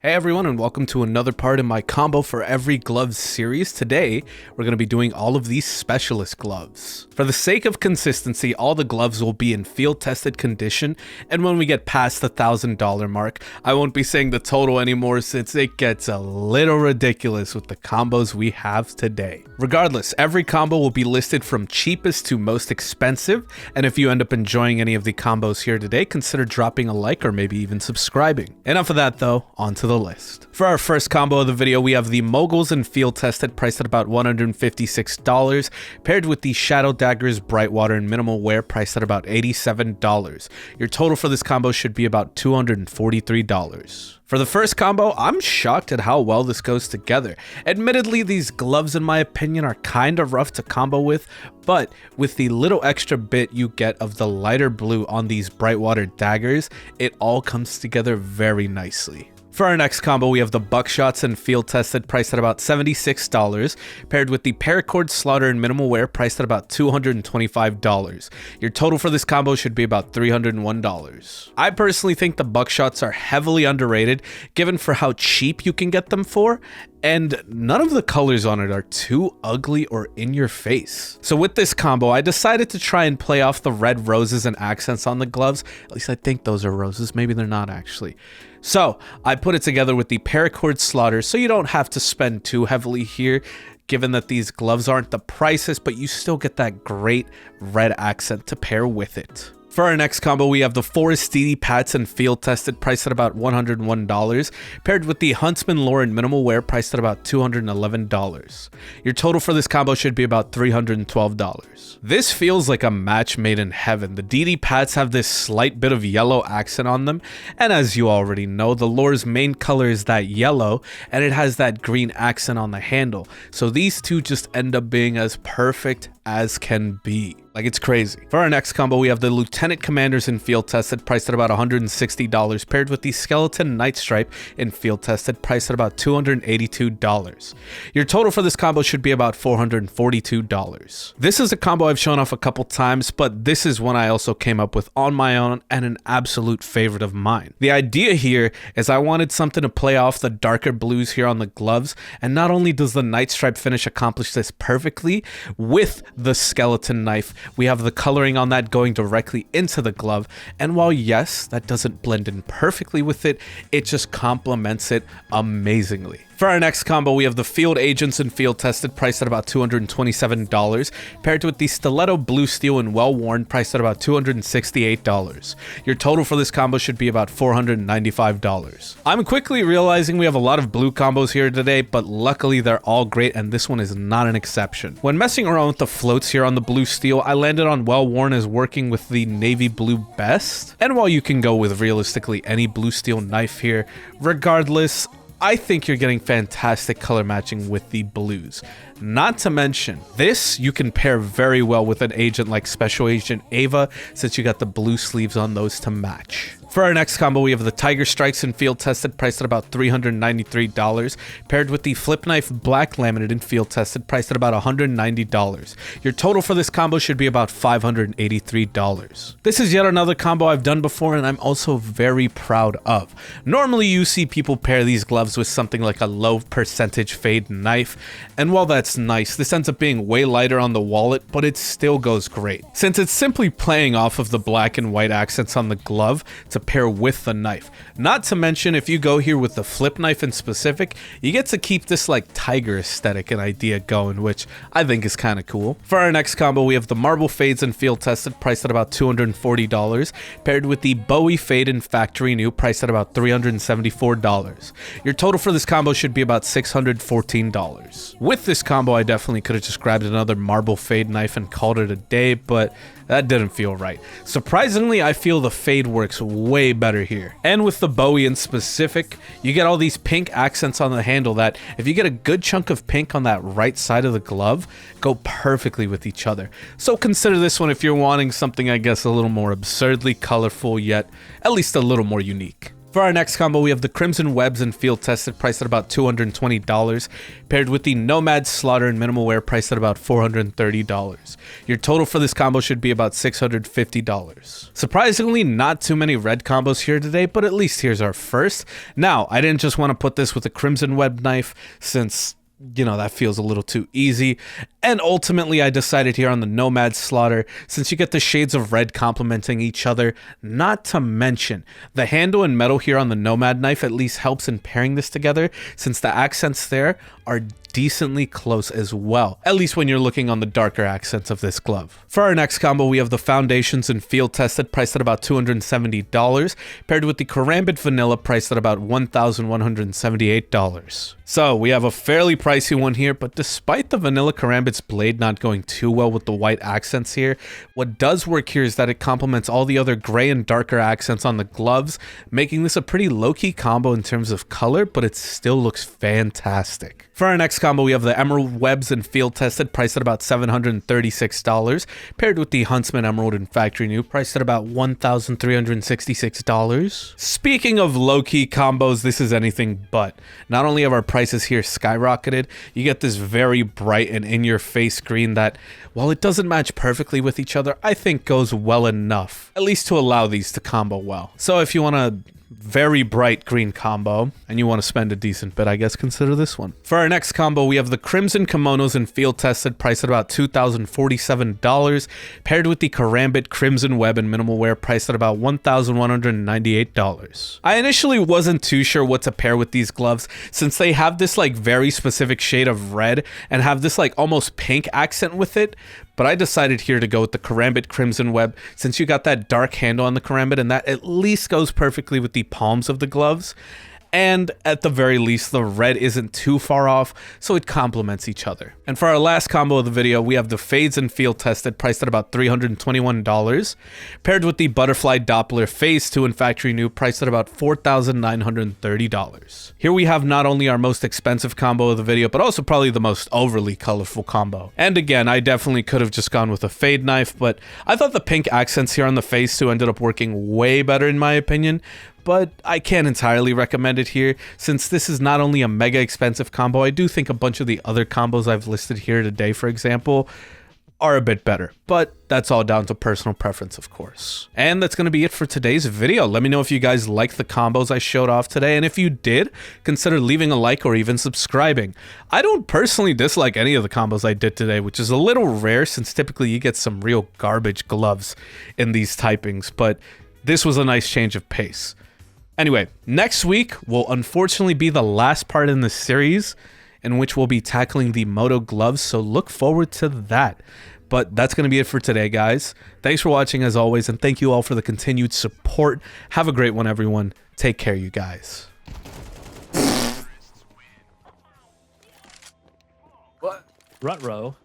Hey everyone, and welcome to another part in my Combo for Every Gloves series. Today, we're going to be doing all of these specialist gloves. For the sake of consistency, all the gloves will be in field-tested condition, and when we get past the $1,000 mark, I won't be saying the total anymore since it gets a little ridiculous with the combos we have today. Regardless, every combo will be listed from cheapest to most expensive, and if you end up enjoying any of the combos here today, consider dropping a like or maybe even subscribing. Enough of that though, on to the list. For our first combo of the video, we have the Moguls and field tested, priced at about $156, paired with the Shadow Daggers, Brightwater, and Minimal Wear, priced at about $87. Your total for this combo should be about $243. For the first combo, I'm shocked at how well this goes together. Admittedly, these gloves in my opinion are kind of rough to combo with, but with the little extra bit you get of the lighter blue on these Brightwater daggers, it all comes together very nicely. For our next combo, we have the Buckshots and field tested, priced at about $76, paired with the Paracord Slaughter and Minimal Wear, priced at about $225. Your total for this combo should be about $301. I personally think the Buckshots are heavily underrated, given for how cheap you can get them for, and none of the colors on it are too ugly or in your face. So with this combo, I decided to try and play off the red roses and accents on the gloves. At least I think those are roses, maybe they're not actually. So I put it together with the Paracord Slaughter, so you don't have to spend too heavily here, given that these gloves aren't the priciest, but you still get that great red accent to pair with it. For our next combo, we have the Forest DDPATs and field tested, priced at about $101, paired with the Huntsman Lore and Minimal Wear, priced at about $211. Your total for this combo should be about $312. This feels like a match made in heaven. The DDPATs have this slight bit of yellow accent on them, and as you already know, the Lore's main color is that yellow, and it has that green accent on the handle. So these two just end up being as perfect as can be. Like, it's crazy. For our next combo, we have the Lieutenant Commanders in field tested, priced at about $160, paired with the Skeleton Night Stripe in field tested, priced at about $282. Your total for this combo should be about $442. This is a combo I've shown off a couple times, but this is one I also came up with on my own and an absolute favorite of mine. The idea here is I wanted something to play off the darker blues here on the gloves, and not only does the Night Stripe finish accomplish this perfectly, with the skeleton knife, we have the coloring on that going directly into the glove, and while yes, that doesn't blend in perfectly with it, it just complements it amazingly. For our next combo, we have the Field Agents and field tested, priced at about $227, paired with the Stiletto Blue Steel and Well Worn, priced at about $268. Your total for this combo should be about $495. I'm quickly realizing we have a lot of blue combos here today, but luckily they're all great, and this one is not an exception. When messing around with the floats here on the Blue Steel, I landed on Well Worn as working with the Navy Blue best, and while you can go with realistically any Blue Steel knife here, regardless, I think you're getting fantastic color matching with the blues. Not to mention, this you can pair very well with an agent like Special Agent Ava, since you got the blue sleeves on those to match. For our next combo, we have the Tiger Strikes and field tested, priced at about $393, paired with the Flip Knife Black Laminate and field tested, priced at about $190. Your total for this combo should be about $583. This is yet another combo I've done before, and I'm also very proud of. Normally, you see people pair these gloves with something like a low percentage fade knife, and while that's nice, this ends up being way lighter on the wallet, but it still goes great, since it's simply playing off of the black and white accents on the glove to pair with the knife. Not to mention, if you go here with the flip knife in specific, you get to keep this like tiger aesthetic and idea going, which I think is kind of cool. For our next combo, we have the Marble Fades and field tested, priced at about $240, paired with the Bowie Fade and Factory New, priced at about $374. Your total for this combo should be about $614. With this combo, I definitely could have just grabbed another Marble Fade knife and called it a day, but that didn't feel right. Surprisingly, I feel the fade works way better here. And with the Bowie in specific, you get all these pink accents on the handle that, if you get a good chunk of pink on that right side of the glove, go perfectly with each other. So consider this one if you're wanting something, I guess, a little more absurdly colorful, yet at least a little more unique. For our next combo, we have the Crimson Webs and Field Tested, priced at about $220, paired with the Nomad Slaughter and Minimal Wear, priced at about $430. Your total for this combo should be about $650. Surprisingly, not too many red combos here today, but at least here's our first. Now, I didn't just want to put this with a Crimson Web knife, since, you know, that feels a little too easy. And ultimately, I decided here on the Nomad Slaughter, since you get the shades of red complementing each other, not to mention, the handle and metal here on the Nomad knife at least helps in pairing this together, since the accents there are decently close as well, at least when you're looking on the darker accents of this glove. For our next combo, we have the Foundations and Field Tested, priced at about $270, paired with the Karambit Vanilla, priced at about $1,178. So we have a fairly pricey one here, but despite the Vanilla Karambit's blade not going too well with the white accents here, what does work here is that it complements all the other gray and darker accents on the gloves, making this a pretty low-key combo in terms of color, but it still looks fantastic. For our next combo, we have the Emerald Webs and Field Tested, priced at about $736, paired with the Huntsman Emerald and Factory New, priced at about $1,366. Speaking of low-key combos, this is anything but. Not only have our prices here skyrocketed, you get this very bright and in-your-face green that, while it doesn't match perfectly with each other, I think goes well enough, at least to allow these to combo well. So if you want a very bright green combo and you want to spend a decent bit, I guess consider this one. For our next combo, we have the Crimson Kimonos and Field Tested, priced at about $2,047, paired with the Karambit Crimson Web and Minimal Wear, priced at about $1,198. I initially wasn't too sure what to pair with these gloves, since they have this like very specific shade of red and have this like almost pink accent with it, but I decided here to go with the Karambit Crimson Web, since you got that dark handle on the Karambit, and that at least goes perfectly with the palms of the gloves. And at the very least, the red isn't too far off, so it complements each other. And for our last combo of the video, we have the Fades and Field Tested, priced at about $321, paired with the Butterfly Doppler Phase 2 and Factory New, priced at about $4,930. Here we have not only our most expensive combo of the video, but also probably the most overly colorful combo. And again, I definitely could have just gone with a fade knife, but I thought the pink accents here on the Phase 2 ended up working way better in my opinion. But I can't entirely recommend it here, since this is not only a mega expensive combo. I do think a bunch of the other combos I've listed here today, for example, are a bit better, but that's all down to personal preference, of course. And that's going to be it for today's video. Let me know if you guys liked the combos I showed off today, and if you did, consider leaving a like or even subscribing. I don't personally dislike any of the combos I did today, which is a little rare since typically you get some real garbage gloves in these typings, but this was a nice change of pace. Anyway, next week will unfortunately be the last part in this series, in which we'll be tackling the Moto gloves, so look forward to that. But that's going to be it for today, guys. Thanks for watching as always, and thank you all for the continued support. Have a great one, everyone. Take care, you guys. What? Rutrow.